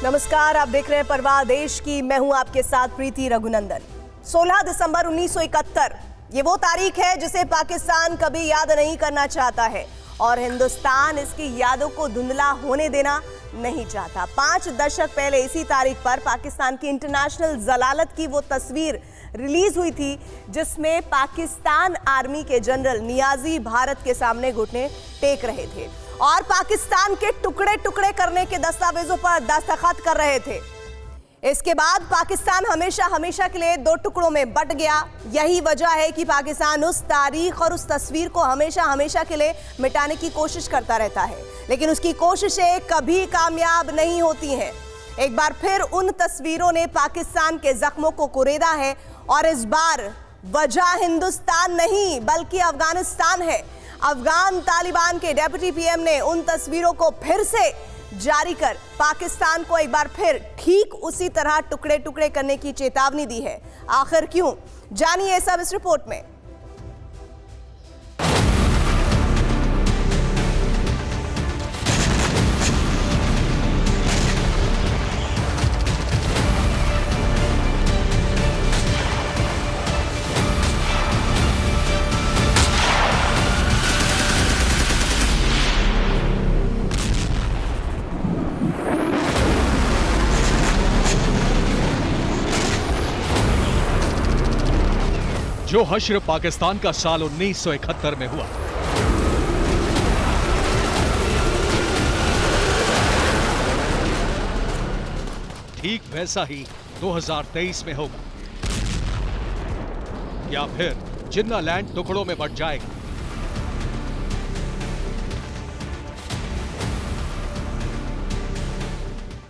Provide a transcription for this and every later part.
नमस्कार, आप देख रहे हैं परवाह देश की। मैं हूं आपके साथ प्रीति रघुनंदन। 16 दिसंबर 1971 ये वो तारीख है जिसे पाकिस्तान कभी याद नहीं करना चाहता है और हिंदुस्तान इसकी यादों को धुंधला होने देना नहीं चाहता। 5 दशक पहले इसी तारीख पर पाकिस्तान की इंटरनेशनल जलालत की वो तस्वीर रिलीज हुई थी जिसमें पाकिस्तान आर्मी के जनरल नियाजी भारत के सामने घुटने टेक रहे थे और पाकिस्तान के टुकड़े टुकड़े करने के दस्तावेजों पर दस्तखत कर रहे थे। इसके बाद पाकिस्तान हमेशा हमेशा के लिए 2 टुकड़ों में बंट गया। यही वजह है कि पाकिस्तान उस तारीख और उस तस्वीर को हमेशा हमेशा के लिए मिटाने की कोशिश करता रहता है, लेकिन उसकी कोशिशें कभी कामयाब नहीं होती हैं। एक बार फिर उन तस्वीरों ने पाकिस्तान के जख्मों को कुरेदा है और इस बार वजह हिंदुस्तान नहीं बल्कि अफगानिस्तान है। अफगान तालिबान के डिप्टी पीएम ने उन तस्वीरों को फिर से जारी कर पाकिस्तान को एक बार फिर ठीक उसी तरह टुकड़े टुकड़े करने की चेतावनी दी है। आखिर क्यों, जानिए सब इस रिपोर्ट में। जो हश्र पाकिस्तान का साल 1971 में हुआ, ठीक वैसा ही 2023 में होगा या फिर जिन्ना लैंड टुकड़ों में बंट जाएगा।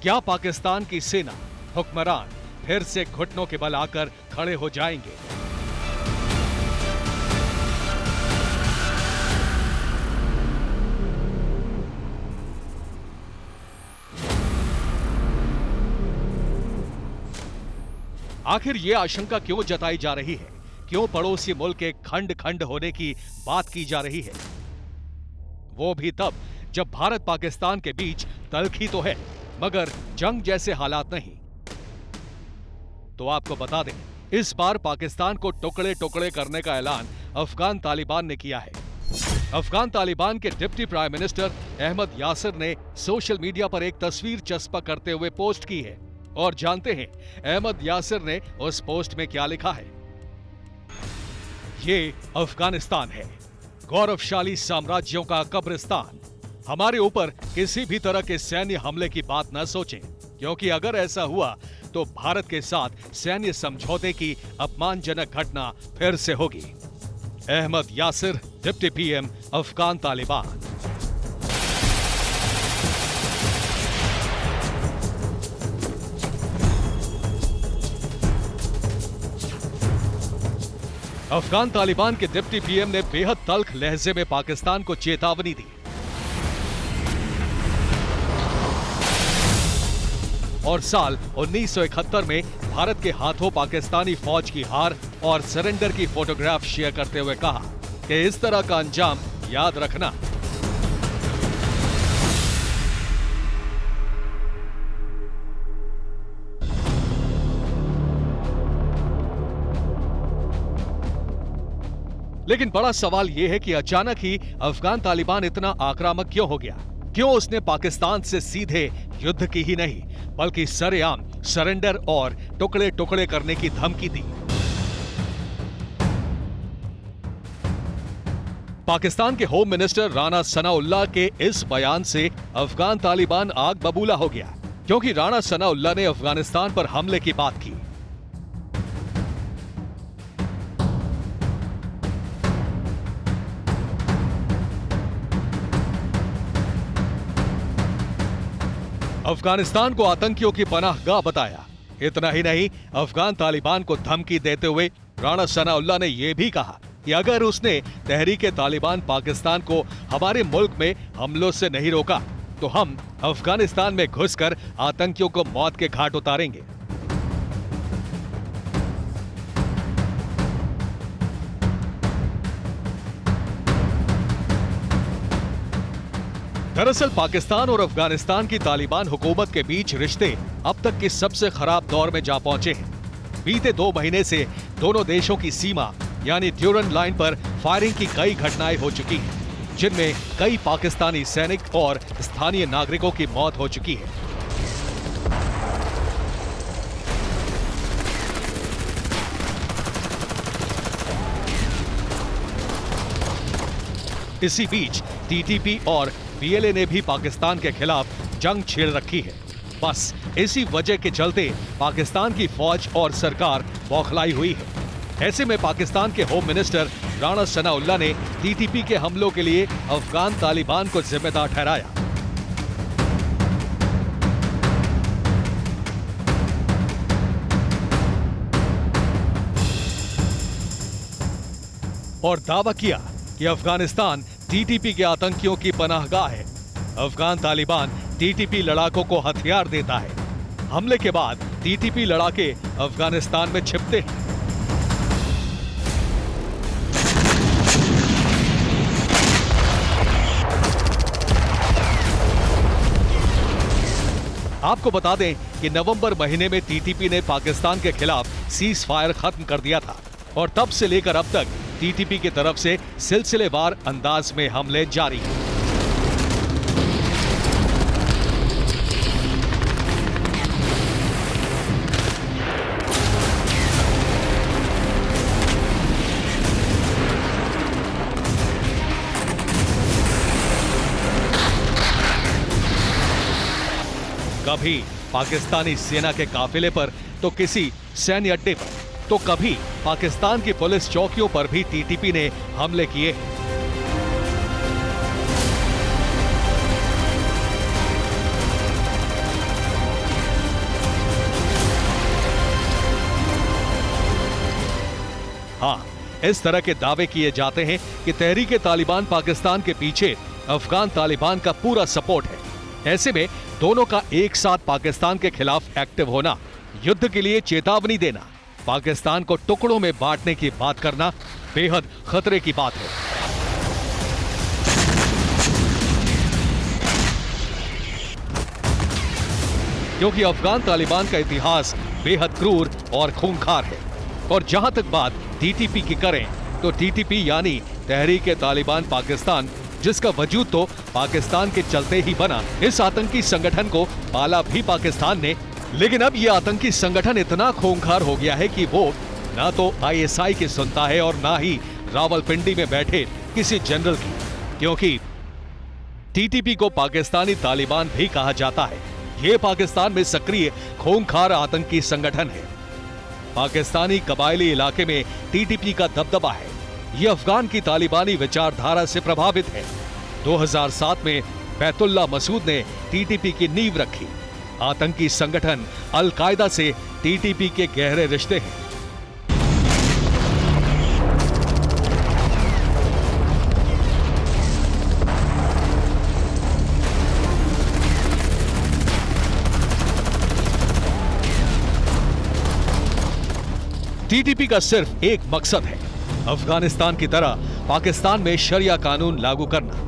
क्या पाकिस्तान की सेना, हुक्मरान फिर से घुटनों के बल आकर खड़े हो जाएंगे? आखिर ये आशंका क्यों जताई जा रही है? क्यों पड़ोसी मुल्क के खंड खंड होने की बात की जा रही है? वो भी तब जब भारत पाकिस्तान के बीच तल्खी तो है मगर जंग जैसे हालात नहीं। तो आपको बता दें, इस बार पाकिस्तान को टुकड़े टुकड़े करने का ऐलान अफगान तालिबान ने किया है। अफगान तालिबान के deputy prime minister Ahmad Yasir ने सोशल मीडिया पर एक तस्वीर चस्पा करते हुए पोस्ट की है और जानते हैं अहमद यासिर ने उस पोस्ट में क्या लिखा है। ये अफगानिस्तान है, गौरवशाली साम्राज्यों का कब्रिस्तान। हमारे ऊपर किसी भी तरह के सैन्य हमले की बात न सोचें, क्योंकि अगर ऐसा हुआ तो भारत के साथ सैन्य समझौते की अपमानजनक घटना फिर से होगी। Ahmad Yasir, deputy PM, Afghan Taliban. अफगान तालिबान के डिप्टी पीएम ने बेहद तल्ख लहजे में पाकिस्तान को चेतावनी दी और साल 1971 में भारत के हाथों पाकिस्तानी फौज की हार और सरेंडर की फोटोग्राफ शेयर करते हुए कहा कि इस तरह का अंजाम याद रखना। लेकिन बड़ा सवाल यह है कि अचानक ही अफगान तालिबान इतना आक्रामक क्यों हो गया? क्यों उसने पाकिस्तान से सीधे युद्ध की ही नहीं बल्कि सरेआम सरेंडर और टुकड़े टुकड़े करने की धमकी दी? पाकिस्तान के होम मिनिस्टर राणा सनाउल्लाह के इस बयान से अफगान तालिबान आग बबूला हो गया, क्योंकि राणा सनाउल्लाह ने अफगानिस्तान पर हमले की बात की। अफगानिस्तान को आतंकियों की पनाहगाह बताया। इतना ही नहीं, अफगान तालिबान को धमकी देते हुए राणा सनाउल्लाह ने यह भी कहा कि अगर उसने तहरीके तालिबान पाकिस्तान को हमारे मुल्क में हमलों से नहीं रोका तो हम अफगानिस्तान में घुसकर आतंकियों को मौत के घाट उतारेंगे। दरअसल पाकिस्तान और अफगानिस्तान की तालिबान हुकूमत के बीच रिश्ते अब तक के सबसे खराब दौर में जा पहुंचे हैं। बीते 2 महीने से दोनों देशों की सीमा यानी ड्यूरन लाइन पर फायरिंग की कई घटनाएं हो चुकी हैं, जिनमें कई पाकिस्तानी सैनिक और स्थानीय नागरिकों की मौत हो चुकी है। इसी बीच टीटीपी और पीएलए ने भी पाकिस्तान के खिलाफ जंग छेड़ रखी है। बस इसी वजह के चलते पाकिस्तान की फौज और सरकार बौखलाई हुई है। ऐसे में पाकिस्तान के होम मिनिस्टर राणा सनाउल्लाह ने टीटीपी के हमलों के लिए अफगान तालिबान को जिम्मेदार ठहराया। और दावा किया कि अफगानिस्तान टीटीपी के आतंकियों की पनाहगाह है। अफगान तालिबान टीटीपी लड़ाकों को हथियार देता है। हमले के बाद टीटीपी लड़ाके अफगानिस्तान में छिपते हैं। आपको बता दें कि नवंबर महीने में टीटीपी ने पाकिस्तान के खिलाफ सीज फायर खत्म कर दिया था और तब से लेकर अब तक टीटीपी की तरफ से सिलसिलेवार अंदाज में हमले जारी हैं। कभी पाकिस्तानी सेना के काफिले पर तो किसी सैन्य अड्डे पर, तो कभी पाकिस्तान की पुलिस चौकियों पर भी टीटीपी ने हमले किए। हाँ, इस तरह के दावे किए जाते हैं कि तहरीके तालिबान पाकिस्तान के पीछे अफगान तालिबान का पूरा सपोर्ट है। ऐसे में दोनों का एक साथ पाकिस्तान के खिलाफ एक्टिव होना, युद्ध के लिए चेतावनी देना, पाकिस्तान को टुकड़ों में बांटने की बात करना बेहद खतरे की बात है। क्योंकि अफगान तालिबान का इतिहास बेहद क्रूर और खूंखार है। और जहां तक बात टीटीपी की करें तो टीटीपी यानी तहरीके तालिबान पाकिस्तान, जिसका वजूद तो पाकिस्तान के चलते ही बना, इस आतंकी संगठन को पाला भी पाकिस्तान ने। लेकिन अब यह आतंकी संगठन इतना खूंखार हो गया है कि वो ना तो आईएसआई की सुनता है और ना ही रावलपिंडी में बैठे किसी जनरल की, क्योंकि टीटीपी को पाकिस्तानी तालिबान भी कहा जाता है। यह पाकिस्तान में सक्रिय खूंखार आतंकी संगठन है। पाकिस्तानी कबायली इलाके में टीटीपी का दबदबा है। यह अफगान की तालिबानी विचारधारा से प्रभावित है। 2007 में बैतुल्ला मसूद ने टीटीपी की नींव रखी। आतंकी संगठन अल-कायदा से टीटीपी के गहरे रिश्ते हैं। टीटीपी का सिर्फ एक मकसद है, अफगानिस्तान की तरह पाकिस्तान में शरिया कानून लागू करना।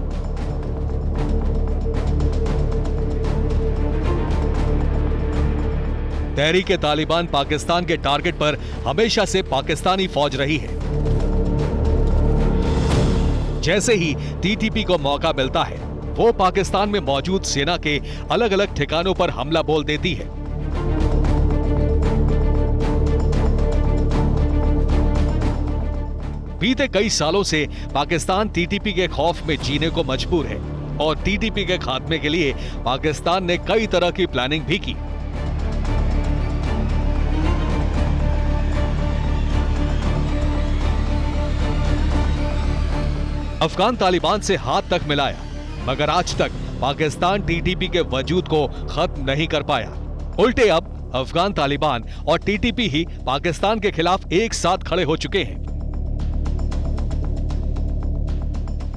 तहरीके तालिबान पाकिस्तान के टारगेट पर हमेशा से पाकिस्तानी फौज रही है। जैसे ही टीटीपी को मौका मिलता है, वो पाकिस्तान में मौजूद सेना के अलग अलग ठिकानों पर हमला बोल देती है। बीते कई सालों से पाकिस्तान टीटीपी के खौफ में जीने को मजबूर है और टीटीपी के खात्मे के लिए पाकिस्तान ने कई तरह की प्लानिंग भी की। अफगान तालिबान से हाथ तक मिलाया, मगर आज तक पाकिस्तान टीटीपी के वजूद को खत्म नहीं कर पाया। उल्टे अब अफगान तालिबान और टीटीपी ही पाकिस्तान के खिलाफ एक साथ खड़े हो चुके हैं।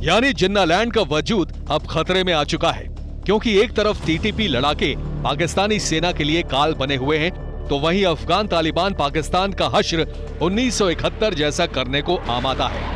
यानी जिन्नालैंड का वजूद अब खतरे में आ चुका है, क्योंकि एक तरफ टीटीपी लड़ाके पाकिस्तानी सेना के लिए काल बने हुए हैं, तो वहीं अफगान तालिबान पाकिस्तान का हश्र 1971 जैसा करने को आमादा है।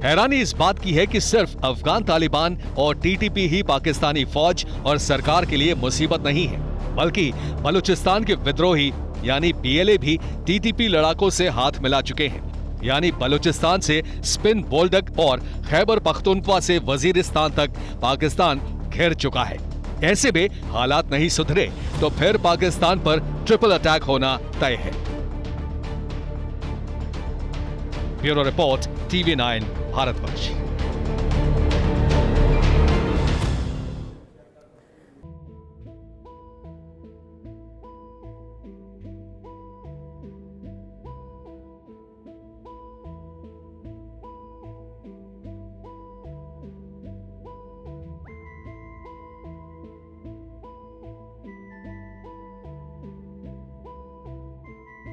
हैरानी इस बात की है कि सिर्फ अफगान तालिबान और टीटीपी ही पाकिस्तानी फौज और सरकार के लिए मुसीबत नहीं है, बल्कि बलूचिस्तान के विद्रोही यानी पीएलए भी टीटीपी लड़ाकों से हाथ मिला चुके हैं। यानी बलूचिस्तान से स्पिन बोल्डक और खैबर पख्तूनख्वा से वजीरिस्तान तक पाकिस्तान घिर चुका है। ऐसे में हालात नहीं सुधरे तो फिर पाकिस्तान पर ट्रिपल अटैक होना तय है। Bureau report, TV9 Bharatvarsh.